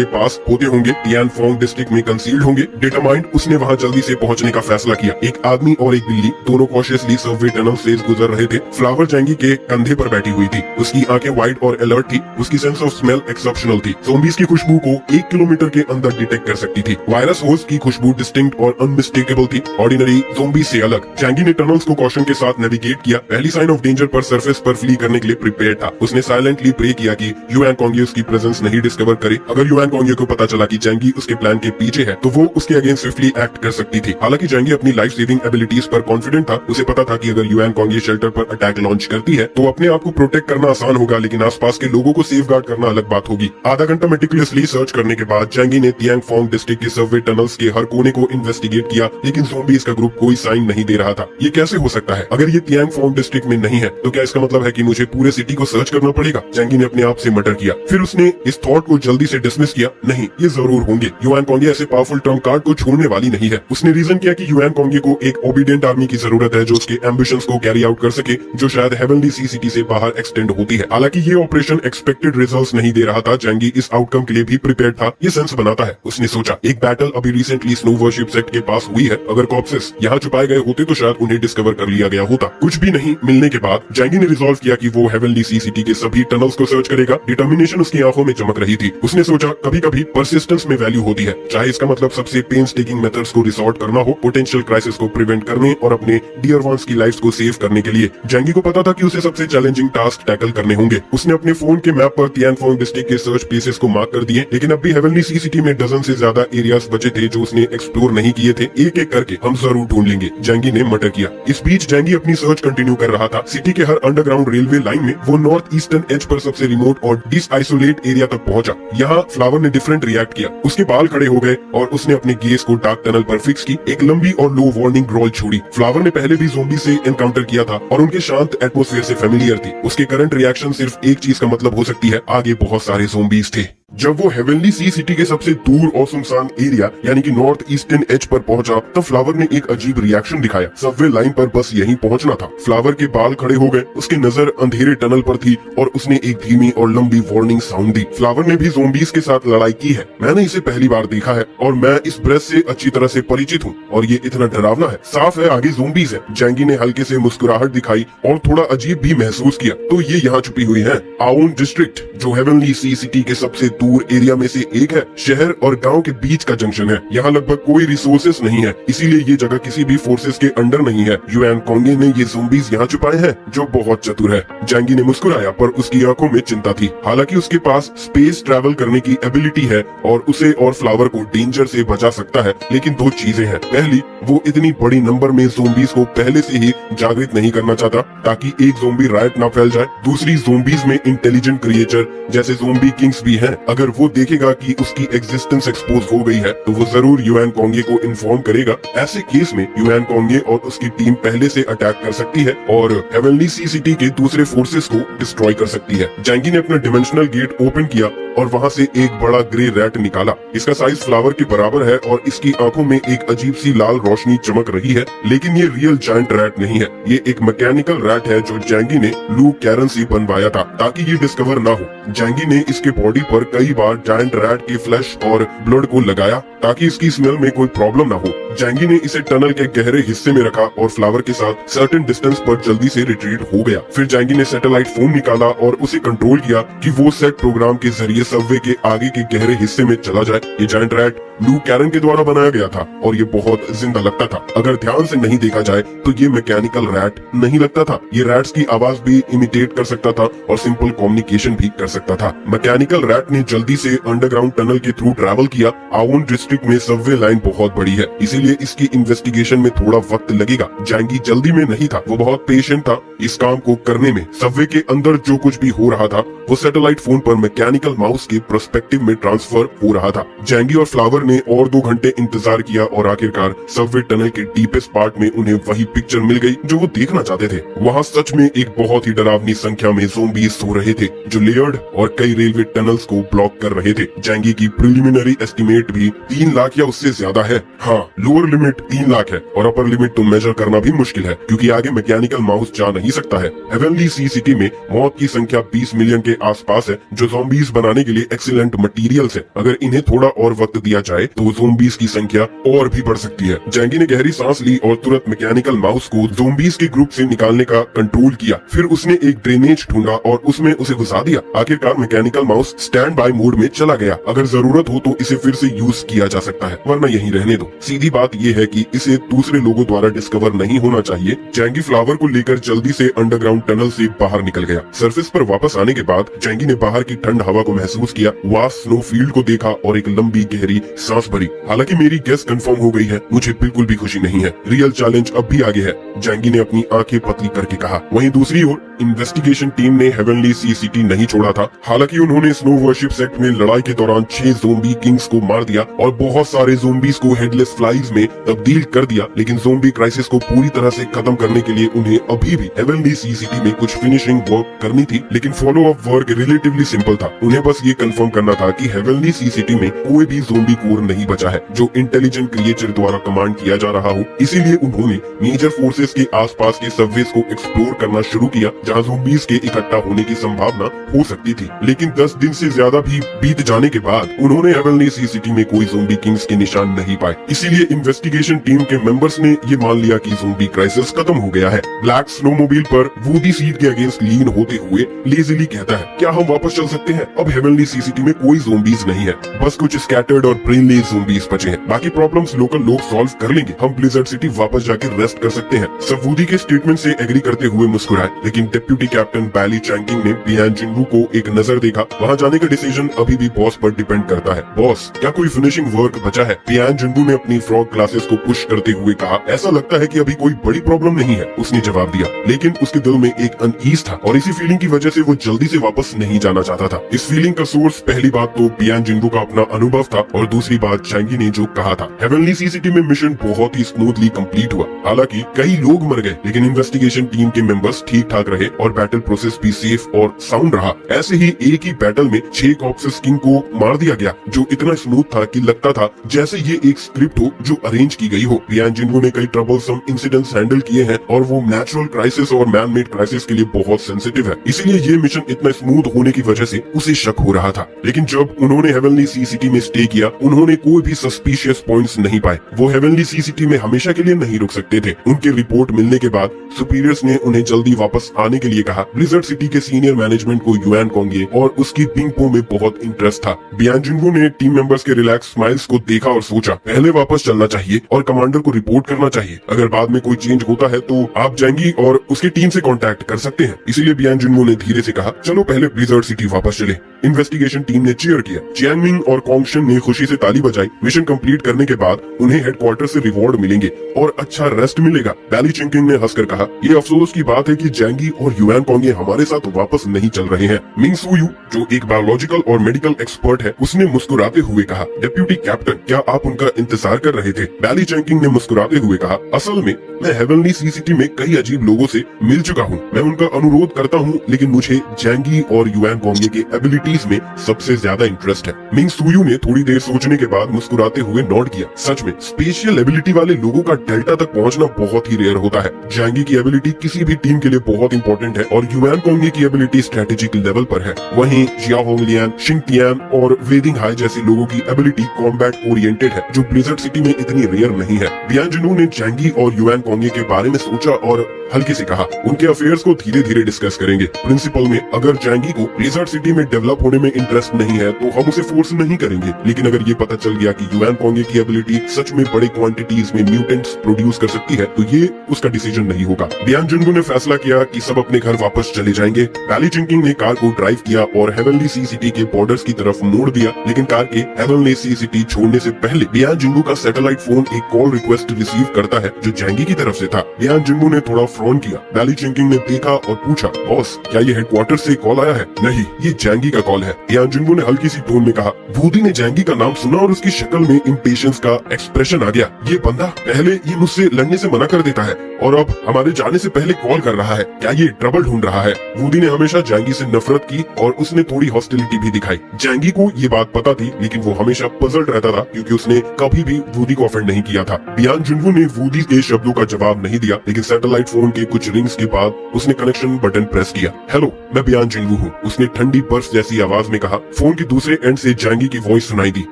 के पास होते होंगे, टियानफोंग डिस्ट्रिक्ट में कंसील्ड होंगे। डिटरमाइंड उसने वहाँ जल्दी से पहुँचने का फैसला किया। एक आदमी और एक बिल्ली दोनों कॉशियसली सबवे टनल से गुजर रहे थे। फ्लावर जैंगी के कंधे पर बैठी हुई थी। उसकी आंखें वाइड और अलर्ट थी। उसकी सेंस ऑफ स्मेल एक्सेप्शनल थी। ज़ॉम्बीज़ की खुशबू को 1 किलोमीटर के अंदर डिटेक्ट कर सकती थी। वायरस होस्ट की खुशबू डिस्टिंक्ट और अनमिस्टेकेबल थी, ऑर्डिनरी ज़ॉम्बी से अलग। जैंगी ने टनल्स को कॉशन के साथ नेविगेट किया। पहली साइन ऑफ डेंजर पर सरफेस पर फ्ली करने के लिए प्रिपेयर था। उसने साइलेंटली प्रे किया कि युआन कोंगे उसकी प्रेजेंस नहीं डिस्कवर करे। अगर युआन कोंगे को पता चला कि जैंगी उसके प्लान के पीछे है तो वो उसके अगेंस्ट स्विफ्टली एक्ट कर सकती थी। हालांकि जैंगी अपनी लाइफ सेविंग एबिलिटीज पर कॉन्फिडेंट था। उसे पता था कि अगर युआन कोंगे शेल्टर पर अटैक लॉन्च करती है तो अपने आप को प्रोटेक्ट करना आसान होगा, लेकिन आसपास के लोगों को सेफगार्ड करना अलग बात होगी। आधा घंटा मेटिकुलसली सर्च करने के बाद जैंगी ने तियांगफोंग डिस्ट्रिक्ट के सबवे टनल्स के हर कोने को इन्वेस्टिगेट किया, लेकिन ज़ॉम्बीज़ का ग्रुप कोई साइन नहीं दे रहा था। ये कैसे हो सकता है? अगर ये तियांगफोंग डिस्ट्रिक्ट में नहीं है तो क्या इसका मतलब है कि मुझे पूरे सिटी को सर्च करना पड़ेगा? जैंगी ने अपने आप से मटर किया। फिर उसने इस थॉट को जल्दी से डिसमिस किया। नहीं, ये जरूर होंगे। युआन कोंगे ऐसे पावरफुल ट्रम्प कार्ड को छोड़ने वाली नहीं है। उसने रीजन किया कि युआन कोंगे को एक ओबीडिएंट आर्मी की जरूरत है जो उसके एम्बिशंस को कैरी आउट कर सके, जो शायद हेवनली सी सिटी से बाहर एक्सटेंड होती है। हालांकि ये ऑपरेशन एक्सपेक्टेड रिजल्ट्स नहीं दे रहा था। जैंगी इस आउटकम के लिए भी प्रिपेयर्ड था। ये सेंस बनाता है। उसने सोचा, एक बैटल अभी रिसेंटली स्नो वर्शिप सेक्ट के पास हुई है। अगर कॉप्सेस यहाँ छुपाए गए होते तो शायद उन्हें डिस्कवर कर लिया गया होता। कुछ भी नहीं मिलने के बाद जैंगी ने रिजॉल्व किया कि वो हेवनली सी सिटी के सभी टनल्स को सर्च करेगा। डिटर्मिनेशन उसकी आंखों में चमक रही थी। उसने सोचा, कभी कभी परसिस्टेंस में वैल्यू होती है, चाहे इसका मतलब सबसे पेन्स टेकिंग मेथड्स को रिसोर्ट करना हो, पोटेंशियल क्राइसिस को प्रिवेंट करने और अपने डियर वंस की लाइफ्स को सेव करने के लिए। जैंगी को पता था कि उसे सबसे चैलेंजिंग टास्क टैकल करने होंगे। उसने अपने फोन के मैप पर तियांगफोंग डिस्ट्रिक्ट के सर्च प्लेसेस को मार्क कर दिए, लेकिन अब भी हेवनली सी सिटी में डजन से ज्यादा एरियाज बचे थे जो उसने एक्सप्लोर नहीं किए थे। एक एक करके हम जरूर ढूंढ लेंगे, जैंगी ने मटर किया। इस बीच जैंगी अपनी सर्च कंटिन्यू कर रहा था। सिटी के हर अंडरग्राउंड रेलवे लाइन में वो नॉर्थ ईस्टर्न एज पर सबसे रिमोट और डिसआइसोलेट एरिया तक पहुंचा। यहाँ फ्लावर ने डिफरेंट रिएक्ट किया। उसके बाल खड़े हो गए और उसने अपने गेज को डार्क टनल पर फिक्स की। एक लंबी और लो वार्निंग ग्रॉल छोड़ी। फ्लावर ने पहले भी ज़ॉम्बी से एनकाउंटर किया था और उनके शांत एटमॉस्फेयर से फेमिलियर थी। उसके करंट रिएक्शन सिर्फ एक चीज का मतलब हो सकती है, आगे बहुत सारे ज़ॉम्बीज थे। जब वो हेवनली सी सिटी के सबसे दूर और सुनसान एरिया यानी कि नॉर्थ ईस्टर्न एज पर पहुंचा तब फ्लावर ने एक अजीब रिएक्शन दिखाया। सबवे लाइन पर बस यहीं पहुंचना था। फ्लावर के बाल खड़े हो गए। उसकी नजर अंधेरे टनल पर थी और उसने एक धीमी और लंबी वार्निंग साउंड दी। फ्लावर ने भी ज़ॉम्बीज़ के साथ लड़ाई की है। मैंने इसे पहली बार देखा है और मैं इस ब्रेथ से अच्छी तरह से परिचित हूँ और ये इतना डरावना है। साफ है आगे ज़ॉम्बीज़ है। जैंगी ने हल्के से मुस्कुराहट दिखाई और थोड़ा अजीब भी महसूस किया। तो ये यहाँ छुपी हुई है। आउन डिस्ट्रिक्ट जो हेवनली सी सिटी के सबसे दूर एरिया में से एक है, शहर और गांव के बीच का जंक्शन है। यहाँ लगभग कोई रिसोर्सेस नहीं है, इसीलिए ये जगह किसी भी फोर्सेस के अंडर नहीं है। युआन कोंगे ने ये ज़ॉम्बीज़ यहाँ छुपाए हैं जो बहुत चतुर है। जैंगी ने मुस्कुराया पर उसकी आंखों में चिंता थी। हालांकि उसके पास स्पेस ट्रैवल करने की एबिलिटी है और उसे और फ्लावर को डेंजर से बचा सकता है, लेकिन दो चीजें हैं। पहली, वो इतनी बड़ी नंबर में ज़ॉम्बीज़ को पहले से ही जागृत नहीं करना चाहता ताकि एक ज़ॉम्बी रायट ना फैल जाए। दूसरी, ज़ॉम्बीज़ में इंटेलिजेंट क्रिएचर जैसे ज़ॉम्बी किंग्स भी हैं। अगर वो देखेगा कि उसकी एग्जिस्टेंस एक्सपोज हो गई है तो वो जरूर युआन कोंगे को इन्फॉर्म करेगा। ऐसे केस में युआन कोंगे और उसकी टीम पहले से अटैक कर सकती है और हेवनली सी सिटी के दूसरे फोर्सेस को डिस्ट्रॉय कर सकती है। जैंगी ने अपना डिमेंशनल गेट ओपन किया और वहाँ से एक बड़ा ग्रे रैट निकाला। इसका साइज फ्लावर के बराबर है और इसकी आंखों में एक अजीब सी लाल रोशनी चमक रही है, लेकिन ये रियल जायंट रैट नहीं है। ये एक मैकेनिकल रैट है जो जैंगी ने लू कैरन से बनवाया था ताकि ये डिस्कवर ना हो। जैंगी ने इसके बॉडी पर कई बार जायंट रैट के फ्लैश और ब्लड को लगाया ताकि इसकी स्मेल में कोई प्रॉब्लम ना हो। जैंगी ने इसे टनल के गहरे हिस्से में रखा और फ्लावर के साथ सर्टेन डिस्टेंस पर जल्दी से रिट्रीट हो गया। फिर जैंगी ने सैटेलाइट फोन निकाला और उसे कंट्रोल किया कि वो सेट प्रोग्राम के जरिए सबवे के आगे के गहरे हिस्से में चला जाए। ये जायंट रैट लू कैरन के द्वारा बनाया गया था और ये बहुत जिंदा लगता था। अगर ध्यान से नहीं देखा जाए तो ये मैकेनिकल रैट नहीं लगता था। ये रैट्स की आवाज भी इमिटेट कर सकता था और सिंपल कम्युनिकेशन भी कर सकता था। मैकेनिकल रैट ने जल्दी से अंडरग्राउंड टनल के थ्रू ट्रैवल किया। आउन डिस्ट्रिक्ट में सबवे लाइन बहुत बड़ी है, इसीलिए इसकी इन्वेस्टिगेशन में थोड़ा वक्त लगेगा। जैंगी जल्दी में नहीं था, वो बहुत पेशेंट था इस काम को करने में। सबवे के अंदर जो कुछ भी हो रहा था वो सैटेलाइट फोन पर मैकेनिकल माउस के पर्सपेक्टिव में ट्रांसफर हो रहा था। जैंगी और फ्लावर ने और 2 घंटे इंतजार किया और आखिरकार सबवे टनल के डीपेस्ट पार्ट में उन्हें वही पिक्चर मिल गई जो वो देखना चाहते थे। वहाँ सच में एक बहुत ही डरावनी संख्या में ज़ोंबीज सो रहे थे जो लेयर्ड और कई रेलवे टनल्स को ब्लॉक कर रहे थे। जैंगी की प्रिलिमिनरी एस्टिमेट भी 3 लाख या उससे ज्यादा है। हाँ, लोअर लिमिट 3 लाख है और अपर लिमिट तो मेजर करना भी मुश्किल है क्योंकि आगे मैकेनिकल माउस जा नहीं सकता है। हेवनली सी सिटी में मौत की संख्या 20 मिलियन के आसपास है जो ज़ोंबीज बनाने के लिए एक्सीलेंट मटेरियल्स है। अगर इन्हें थोड़ा और वक्त दिया जाए तो ज़ोंबीज की संख्या और भी बढ़ सकती है। जैंगी ने गहरी सांस ली और तुरंत मैकेनिकल माउस को ज़ोंबीज के ग्रुप से निकालने का कंट्रोल किया। फिर उसने एक ड्रेनेज ढूंढा और उसमें उसे घुसा दिया। आखिरकार mechanical mouse stand by mode में चला गया। अगर जरूरत हो तो इसे फिर से यूज किया जा सकता है, वरना यहीं रहने दो। सीधी बात यह है कि इसे दूसरे लोगों द्वारा डिस्कवर नहीं होना चाहिए। जैंगी फ्लावर को लेकर जल्दी से अंडरग्राउंड टनल से बाहर निकल गया। सरफेस पर वापस आने के बाद जैंगी ने बाहर की ठंड हवा को महसूस किया, वास्ट स्नो फील्ड को देखा और एक लंबी गहरी सांस भरी। हालांकि मेरी गेस कंफर्म हो गई है, मुझे बिल्कुल भी खुशी नहीं है। रियल चैलेंज अब भी आगे है, जैंगी ने अपनी आंखें पतली करके कहा। वहीं दूसरी ओर इन्वेस्टिगेशन टीम ने हेवनली सी सिटी नहीं छोड़ा था। हालांकि उन्होंने स्नो वर्शिप सेक्ट में लड़ाई के दौरान 6 ज़ोंबी किंग्स को मार दिया और बहुत सारे ज़ोंबीज को हेडलेस फ्लाइज में तब्दील कर दिया, लेकिन ज़ोंबी क्राइसिस को पूरी तरह से खत्म करने के लिए उन्हें अभी भी हेवनली सी सिटी में कुछ फिनिशिंग वर्क करनी थी। लेकिन follow up work relatively simple था। उन्हें बस ये कंफर्म करना था कि हेवनली सी सिटी में कोई भी ज़ोंबी कोर नहीं बचा है जो इंटेलिजेंट क्रिएचर द्वारा कमांड किया जा रहा हो। इसीलिए उन्होंने मेजर फोर्सेस के आसपास के सबवेज को एक्सप्लोर करना शुरू किया जहाँ ज़ोंबीज के इकट्ठा होने की संभावना हो सकती थी। लेकिन 10 दिन से ज्यादा भी बीत जाने के बाद उन्होंने हेवनली सी सिटी में कोई ज़ोंबी किंग्स के निशान नहीं पाए। इसीलिए इन्वेस्टिगेशन टीम के मेंबर्स ने ये मान लिया कि ज़ोंबी क्राइसिस खत्म हो गया है। ब्लैक स्नोमोबाइल पर वूडी सीट के अगेंस्ट लीन होते हुए लेजिली कहता है, क्या हम वापस चल सकते हैं? अब हेवनली सी सिटी में कोई ज़ोंबीज नहीं है, बस कुछ स्कैटर्ड और ब्रेनलेस ज़ोंबीज बचे हैं। बाकी प्रॉब्लम्स लोकल लोग सॉल्व कर लेंगे। हम ब्लिज़र्ड सिटी वापस जाकर रेस्ट कर सकते हैं। सब वूडी के स्टेटमेंट से एग्री करते हुए मुस्कुराए, लेकिन डिप्टी कैप्टन बैली चैंकिंग ने बियान जिंगू को एक नजर देखा। वहाँ जाने का डिसीजन अभी भी बॉस पर डिपेंड करता है। बॉस, क्या कोई फिनिशिंग वर्क बचा है? बियान जिंगू ने अपनी फ्रॉग क्लासेस को पुश करते हुए कहा। ऐसा लगता है कि अभी कोई बड़ी प्रॉब्लम नहीं है, उसने जवाब दिया, लेकिन उसके दिल में एक अनईज था और इसी फीलिंग की वजह से वो जल्दी से वापस नहीं जाना चाहता था। इस फीलिंग का सोर्स पहली बात तो बियान जिंगू का अपना अनुभव था और दूसरी बात चैंगी ने जो कहा था। हेवनली सी सिटी में मिशन बहुत ही स्मूथली कंप्लीट हुआ। हालांकि कई लोग मर गए, लेकिन इन्वेस्टिगेशन टीम के मेंबर्स ठीक ठाक रहे और बैटल प्रोसेस भी सेफ और साउंड रहा। ऐसे ही एक ही बैटल में 6 कॉप्सेस किंग को मार दिया गया जो इतना स्मूथ था कि लगता था जैसे ये एक स्क्रिप्ट हो जो अरेंज की गई हो। बियान जिंगू ने कई ट्रबलसम इंसिडेंट्स हैंडल किए हैं और वो नेचुरल क्राइसिस और मैन मेड क्राइसिस के लिए बहुत सेंसिटिव है। इसीलिए ये मिशन इतना स्मूथ होने की वजह से उसे शक हो रहा था। लेकिन जब उन्होंने हेवनली सी सिटी में स्टे किया, उन्होंने कोई भी सस्पिशियस पॉइंट्स नहीं पाए। वो हेवनली सी सिटी में हमेशा के लिए नहीं रुक सकते थे। उनकी रिपोर्ट मिलने के बाद सुपीरियर्स ने उन्हें जल्दी वापस आने के लिए कहा। ब्लिज़र्ड सिटी के सीनियर मैनेजमेंट को युआन कोंगे और उसकी पिंगपो में बहुत इंटरेस्ट था। बियान जिंगू ने टीम मेंबर्स के रिलैक्स स्माइल्स को देखा और सोचा, पहले वापस चलना चाहिए और कमांडर को रिपोर्ट करना चाहिए। अगर बाद में कोई चेंज होता है तो आप जैंगी और उसकी टीम से कांटेक्ट कर सकते हैं। इसीलिए बियान जिंगू ने धीरे से कहा, चलो पहले ब्लिज़र्ड सिटी वापस चले। इन्वेस्टिगेशन टीम ने चीयर किया। चियांगमिंग और कोंगशन ने खुशी से ताली बजाई। मिशन कंप्लीट करने के बाद उन्हें हेडक्वार्टर से रिवॉर्ड मिलेंगे और अच्छा रेस्ट मिलेगा। बैली चिंकिंग ने हंसकर कहा, ये अफसोस की बात है कि जैंगी और युआन कोंगे हमारे साथ वापस नहीं चल रहे हैं। मिंग सुयू, जो एक बायोलॉजिकल और मेडिकल एक्सपर्ट है, उसने मुस्कुराते हुए कहा, डिप्टी कैप्टन, क्या आप उनका इंतजार कर रहे थे? बैली चिंकिंग ने मुस्कुराते हुए कहा, असल में मैं हेवनली सी सिटी में कई अजीब लोगों से मिल चुका हूँ। मैं उनका अनुरोध करता हूँ, लेकिन मुझे जैंगी और युआन कोंगे के एबिलिटीज में सबसे ज्यादा इंटरेस्ट है। मिंग सुयू ने थोड़ी देर सोचने के बाद मुस्कुराते हुए नोट किया। सच में स्पेशल एबिलिटी वाले लोगों का डेल्टा तक पहुंचना बहुत ही रेयर होता है। जैंगी की एबिलिटी किसी भी टीम के लिए बहुत इंपॉर्टेंट है और युआन कोंगे की एबिलिटी स्ट्रेटेजिक लेवल पर है। वहीं जिया होंगलियन, शिंग तियान और वेदिंग हाई जैसे लोगों की एबिलिटी कॉम्बैट ओरिएंटेड है, जो ब्लिज़र्ड सिटी में इतनी रेयर नहीं है। बियान जिनू ने जैंगी और युआन कोंगे के बारे में सोचा और हल्के से कहा, उनके अफेयर्स को धीरे धीरे डिस्कस करेंगे। प्रिंसिपल में अगर जैंगी को ब्लिज़र्ड सिटी में डेवलप होने में इंटरेस्ट नहीं है तो हम उसे फोर्स नहीं करेंगे, लेकिन अगर ये पता चल गया कि युआन कोंगे की एबिलिटी सच में बड़े क्वांटिटीज में म्यूटेंट्स प्रोड्यूस कर सकती है तो ये उसका डिसीजन नहीं होगा। बियान जिंगू ने फैसला किया कि सब अपने घर वापस चले जाएंगे। बैली चिंकिंग ने कार को ड्राइव किया और हेवनली सी सिटी के बॉर्डर्स की तरफ मोड़ दिया, लेकिन कार के हेवनली सी सिटी छोड़ने से पहले बियान जिंगू का सैटेलाइट फोन एक कॉल रिक्वेस्ट रिसीव करता है जो जैंगी की तरफ से था। बियान जिंगू ने थोड़ा फ्रॉन किया। बैली चिंकिंग ने देखा और पूछा, बॉस, क्या ये हेडक्वार्टर से कॉल आया है? नहीं, ये जैंगी का कॉल है। बियान जिंगू ने हल्की सी टोन में कहा, वूडी ने जैंगी का नाम सुना और उसकी शक्ल में इम्पेशंस का एक्सप्रेशन आ गया। ये बंदा पहले ये मुझसे लड़ने से मना कर देता है और अब हमारे जाने से पहले कॉल कर रहा है। क्या ये ट्रबल ढूंढ रहा है? वूडी ने हमेशा जैंगी से नफरत की और उसने थोड़ी हॉस्टिलिटी भी दिखाई। जैंगी को ये बात पता थी, लेकिन वो हमेशा पजल्ड रहता था क्योंकि उसने कभी भी वूडी को ऑफेंड नहीं किया था। बियान जुनवू ने वूडी के शब्दों का जवाब नहीं दिया, लेकिन सैटेलाइट फोन के कुछ रिंग्स के बाद उसने कनेक्शन बटन प्रेस किया। हेलो, मैं बियान जुनवू हूँ, उसने ठंडी बर्फ जैसी आवाज में कहा। फोन के दूसरे एंड से जैंगी की वॉइस सुनाई दी।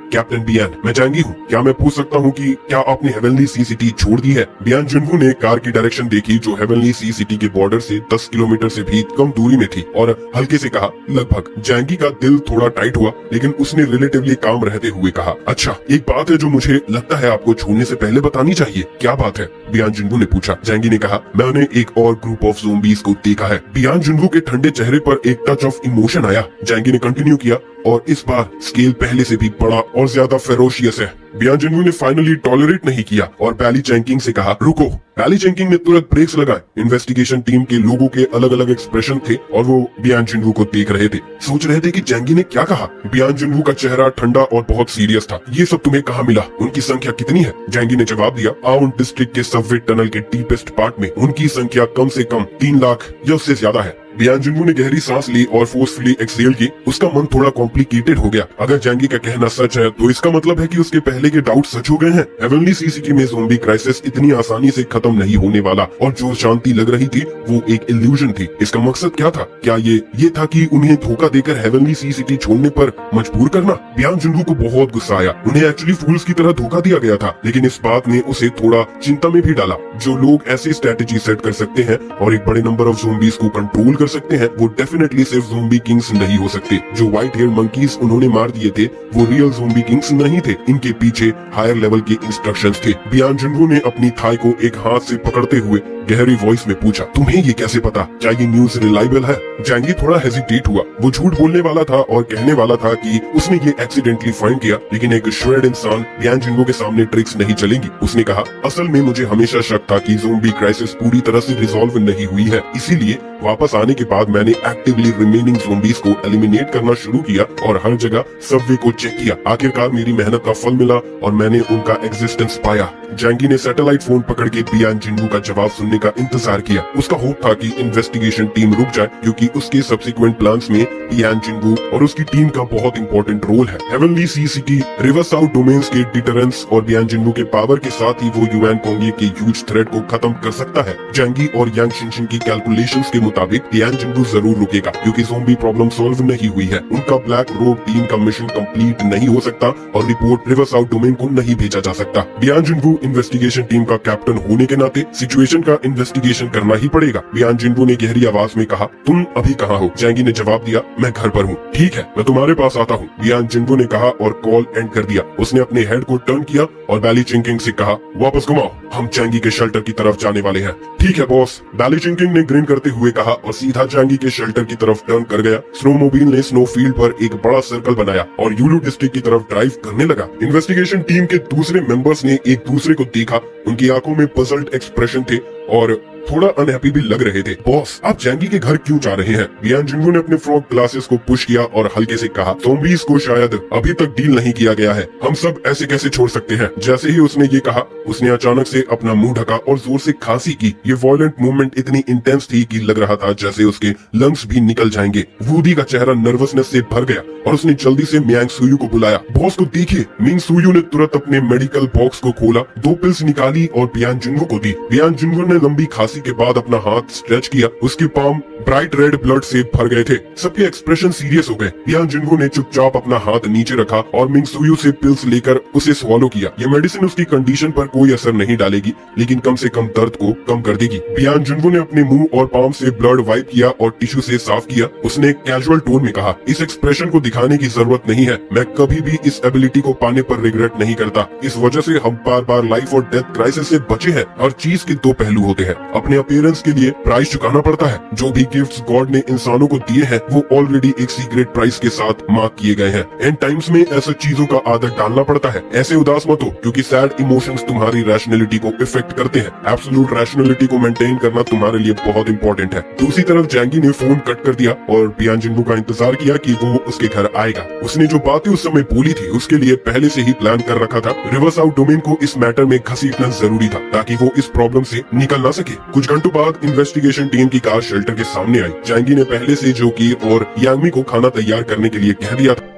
कैप्टन बियान, मैं जैंगी हूँ। क्या मैं पूछ सकता हूँ कि क्या आपने हेवनली सी सिटी छोड़ दी है? बियान जुनवू ने कार की डायरेक्शन देखी जो हेवनली सी सिटी के बॉर्डर से 10 किलोमीटर से भी कम दूरी में थी और हल्के से कहा, लगभग। जैंगी का दिल थोड़ा टाइट हुआ, लेकिन उसने रिलेटिवली काम रहते हुए कहा, अच्छा, एक बात है जो मुझे लगता है आपको छोड़ने से पहले बतानी चाहिए। क्या बात है? बियान जुनवू ने पूछा। जैंगी ने कहा, मैंने एक और ग्रुप ऑफ ज़ोंबीज को देखा है। बियान जुनवू के ठंडे चेहरे पर एक टच ऑफ इमोशन आया। जैंगी ने कंटिन्यू किया, और इस बार स्केल पहले से भी बड़ा और ज्यादा फेरोशियस है। बियान जुनवू ने फाइनली टॉलरेट नहीं किया और बैली चैंकिंग से कहा, रुको। बैली चैंकिंग ने तुरंत ब्रेक्स लगाए। इन्वेस्टिगेशन टीम के लोगों के अलग अलग एक्सप्रेशन थे और वो बियान जुनवू को देख रहे थे, सोच रहे थे कि जैंगी ने क्या कहा। बियान जुनवू का चेहरा ठंडा और बहुत सीरियस था। ये सब तुम्हें कहाँ मिला? उनकी संख्या कितनी है? जैंगी ने जवाब दिया, आउन डिस्ट्रिक्ट के सबवे टनल के डीपेस्ट पार्ट में उनकी संख्या कम से कम 3 लाख या उससे ज्यादा है। बियान जुनवू ने गहरी सांस ली और फोर्सफुली एक्सहेल की। उसका मन थोड़ा कॉम्प्लिकेटेड हो गया। अगर जैंगी का कहना सच है तो इसका मतलब है कि उसके पहले के डाउट सच हो गए हैं। हेवनली सी सिटी में ज़ोंबी क्राइसिस इतनी आसानी से खत्म नहीं होने वाला और जो शांति लग रही थी वो एक इल्यूजन थी। इसका मकसद क्या था? क्या ये था कि उन्हें धोखा देकर हेवनली सी सिटी छोड़ने पर मजबूर करना? बियान जुनवू को बहुत गुस्सा आया। उन्हें एक्चुअली फूल्स की तरह धोखा दिया गया था, लेकिन इस बात ने उसे थोड़ा चिंता में भी डाला। जो लोग ऐसी स्ट्रेटेजी सेट कर सकते हैं और एक बड़े नंबर ऑफ ज़ोंबीज को कंट्रोल कर सकते हैं, वो डेफिनेटली सिर्फ ज़ोंबी किंग्स नहीं हो सकते। जो व्हाइट हेयर मंकीज उन्होंने मार दिए थे वो रियल ज़ोंबी किंग्स नहीं थे। इनके पीछे हायर लेवल के इंस्ट्रक्शंस थे। बियान जुनवू ने अपनी थाई को एक हाथ से पकड़ते हुए गहरी वॉइस में पूछा, तुम्हें ये कैसे पता? क्या ये न्यूज रिलायबल है? जैंगी थोड़ा हेजिटेट हुआ। वो झूठ बोलने वाला था और कहने वाला था कि उसने ये एक्सीडेंटली फाइंड किया, लेकिन एक श्रेड इंसान बियान जुनवू के सामने ट्रिक्स नहीं चलेंगी। उसने कहा, असल में मुझे हमेशा शक था कि ज़ोंबी क्राइसिस पूरी तरह से रिजॉल्व नहीं हुई है, इसीलिए वापस आने के बाद मैंने एक्टिवली रिमेनिंग ज़ोंबीज को एलिमिनेट करना शुरू किया और हर जगह सबवे को चेक किया। आखिरकार मेरी मेहनत का फल मिला और मैंने उनका एग्जिस्टेंस पाया। जैंगी ने सैटेलाइट फोन पकड़ के बियान जुनवू का जवाब सुनने का इंतजार किया। उसका होप था कि इन्वेस्टिगेशन टीम रुक जाए क्योंकि उसके सब्सिक्वेंट प्लान्स में बियान जुनवू और उसकी टीम का बहुत इंपॉर्टेंट रोल है। हेवनली सी सिटी रिवर साउथ डोमेन्स के डिटरेंस और बियान जुनवू के पावर के साथ ही वो युआन कोंगे के ह्यूज थ्रेट को खत्म कर सकता है। जैंगी और यांग शिनशिन की कैलकुलेशंस के मुताबिक बियान जुनवू जरूर रुकेगा क्योंकि ज़ोंबी प्रॉब्लम सॉल्व नहीं हुई है। उनका ब्लैक रोड टीम का मिशन कंप्लीट नहीं हो सकता और रिपोर्ट रिवर साउथ डोमेन को नहीं भेजा जा सकता। बियान जुनवू इन्वेस्टिगेशन टीम का कैप्टन होने के नाते सिचुएशन का इन्वेस्टिगेशन करना ही पड़ेगा। बियान जुनवू ने गहरी आवाज में कहा, तुम अभी कहाँ हो? जैंगी ने जवाब दिया, मैं घर पर हूँ। ठीक है, मैं तुम्हारे पास आता हूँ, बियान जुनवू ने कहा और कॉल एंड कर दिया। उसने अपने हेड को टर्न किया और बैली चिंकिंग से कहा, वापस घुमाओ, हम जैंगी के शेल्टर की तरफ जाने वाले हैं। ठीक है बॉस, बैली चिंकिंग ने ग्रीन करते हुए कहा और सीधा जैंगी के शेल्टर की तरफ टर्न कर गया। स्नोमोबाइल ने स्नो फील्ड पर एक बड़ा सर्कल बनाया और यूलू डिस्ट्रिक्ट की तरफ ड्राइव करने लगा। इन्वेस्टिगेशन टीम के दूसरे मेंबर्स ने एक दूसरे को देखा। उनकी आंखों में पजल्ड एक्सप्रेशन थे और थोड़ा अनहैप्पी भी लग रहे थे। बॉस, आप जैंगी के घर क्यों जा रहे हैं? बियान जुनवू ने अपने फ्रॉग ग्लासेस को पुश किया और हल्के से कहा, ज़ोंबीज को शायद अभी तक डील नहीं किया गया है। हम सब ऐसे कैसे छोड़ सकते हैं? जैसे ही उसने ये कहा, उसने अचानक से अपना मुंह ढका और जोर से खांसी की। ये वायलेंट मूवमेंट इतनी इंटेंस थी कि लग रहा था जैसे उसके लंग्स भी निकल जाएंगे। वूडी का चेहरा नर्वसनेस से भर गया और उसने जल्दी से मियांग सुयू को बुलाया। बॉस को देखिए। मिंग सुयू ने तुरंत अपने मेडिकल बॉक्स को खोला, 2 पिल्स निकाली और बियान जुनवू को दी। बियान जुनवू ने लंबी खांसी के बाद अपना हाथ स्ट्रेच किया। उसके पाम ब्राइट रेड ब्लड से भर गए थे। सबके एक्सप्रेशन सीरियस हो गए। बियान जुनवू ने चुपचाप अपना हाथ नीचे रखा और मिंग सुयू से पिल्स लेकर उसे स्वॉलो किया। ये मेडिसिन उसकी कंडीशन पर कोई असर नहीं डालेगी, लेकिन कम से कम दर्द को कम कर देगी। बियान जुनवू ने अपने मुंह और पाम से ब्लड वाइप किया और टिश्यू से साफ किया। उसने कैजुअल टोन में कहा, इस एक्सप्रेशन को दिखाने की जरूरत नहीं है। मैं कभी भी इस एबिलिटी को पाने पर रिग्रेट नहीं करता। इस वजह से हम बार बार लाइफ और डेथ क्राइसिस से बचे हैं। हर चीज के 2 पहलू होते हैं। अपने अपीयरेंस के लिए प्राइस चुकाना पड़ता है। जो भी गिफ्ट्स गॉड ने इंसानों को दिए हैं वो ऑलरेडी एक सीक्रेट प्राइस के साथ मार्क किए गए हैं। एंड टाइम्स में ऐसा चीजों का आदत डालना पड़ता है। ऐसे उदास मत हो क्योंकि सैड इमोशंस तुम्हारी रैशनैलिटी को इफेक्ट करते हैं। एब्सोल्यूट रैशनैलिटी को मेंटेन करना तुम्हारे लिए बहुत इंपॉर्टेंट है। दूसरी तरफ जैंगी ने फोन कट कर दिया और बियान जिन्नू का इंतजार किया कि वो उसके घर आएगा। उसने जो बातें उस समय बोली थी उसके लिए पहले से ही प्लान कर रखा था। रिवर्स आउट डोमेन को इस मैटर में घसीटना जरूरी था ताकि वो इस प्रॉब्लम से निकल ना सके। कुछ घंटों बाद इन्वेस्टिगेशन टीम की कार शेल्टर के सामने आई। जैंगी ने पहले से जो की और यांगमी को खाना तैयार करने के लिए कह दिया था।